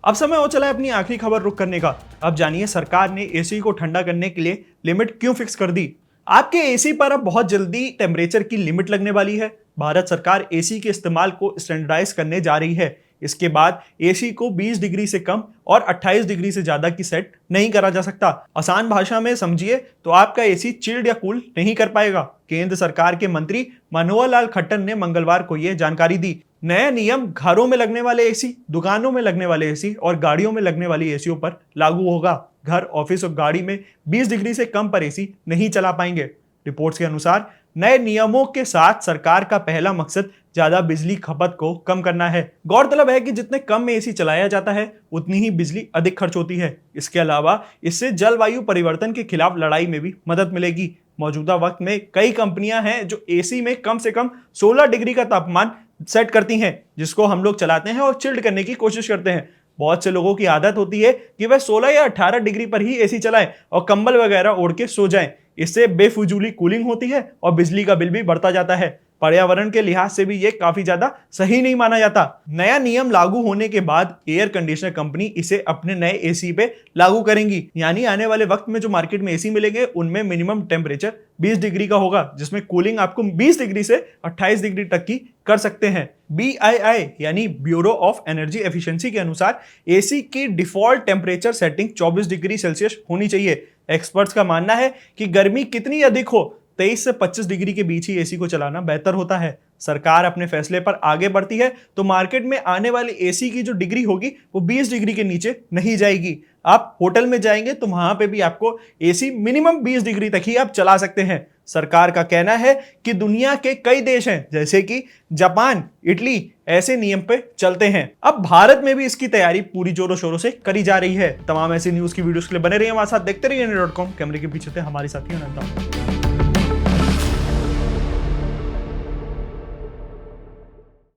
अब समय हो चला है अपनी आखिरी खबर रुक करने का। अब जानिए सरकार ने एसी को ठंडा करने के लिए लिमिट क्यों फिक्स कर दी। आपके एसी पर अब बहुत जल्दी टेम्परेचर की लिमिट लगने वाली है। भारत सरकार एसी के इस्तेमाल को स्टैंडर्डाइज करने जा रही है। इसके बाद एसी को 20 डिग्री से कम और 28 डिग्री से ज्यादा की सेट नहीं करा जा सकता। आसान भाषा में समझिए तो आपका एसी चिल्ड या कूल नहीं कर पाएगा। केंद्र सरकार के मंत्री मनोहर लाल खट्टर ने मंगलवार को यह जानकारी दी। नया नियम घरों में लगने वाले एसी, दुकानों में लगने वाले एसी और गाड़ियों में लगने वाली एसीओ पर लागू होगा। घर, ऑफिस और गाड़ी में 20 डिग्री से कम पर एसी नहीं चला पाएंगे। रिपोर्ट्स के अनुसार नए नियमों के साथ सरकार का पहला मकसद ज्यादा बिजली खपत को कम करना है। गौरतलब है कि जितने कम में एसी चलाया जाता है उतनी ही बिजली अधिक खर्च होती है। इसके अलावा इससे जलवायु परिवर्तन के खिलाफ लड़ाई में भी मदद मिलेगी। मौजूदा वक्त में कई कंपनियां हैं जो एसी में कम से कम 16 डिग्री का तापमान सेट करती हैं, जिसको हम लोग चलाते हैं और चिल्ड करने की कोशिश करते हैं। बहुत से लोगों की आदत होती है कि वह 16 या 18 डिग्री पर ही एसी चलाएं और कंबल वगैरह ओढ़ के सो जाएं। इससे बेफिजूली कूलिंग होती है और बिजली का बिल भी बढ़ता जाता है। पर्यावरण के लिहाज से भी ये काफी ज्यादा सही नहीं माना जाता। नया नियम लागू होने के बाद एयर कंडीशनर कंपनी इसे अपने नए एसी पे लागू करेंगी। यानी आने वाले वक्त में जो मार्केट में एसी मिलेंगे उनमें मिनिमम टेम्परेचर 20 डिग्री का होगा, जिसमें कूलिंग आपको 20 डिग्री से 28 डिग्री तक की कर सकते हैं। BII यानी ब्यूरो ऑफ एनर्जी एफिशिएंसी के अनुसार एसी की default temperature setting 24 degree Celsius होनी चाहिए। एक्सपर्ट्स का मानना है कि गर्मी कितनी अधिक हो, 23 से 25 डिग्री के बीच ही एसी को चलाना बेहतर होता है। सरकार अपने फैसले पर आगे बढ़ती है तो मार्केट में आने वाली एसी की जो डिग्री होगी वो 20 डिग्री के नीचे नहीं जाएगी। आप होटल में जाएंगे तो वहां पे भी आपको एसी मिनिमम 20 डिग्री तक ही आप चला सकते हैं। सरकार का कहना है कि दुनिया के कई देश हैं जैसे कि जापान, इटली ऐसे नियम पे चलते हैं। अब भारत में भी इसकी तैयारी पूरी जोरों शोरों से करी जा रही है। तमाम ऐसी न्यूज की वीडियोस के लिए बने रहिए हमारे साथ, देखते रहिए इंडिया.com। कैमरे के पीछे थे हमारे साथी अनंता।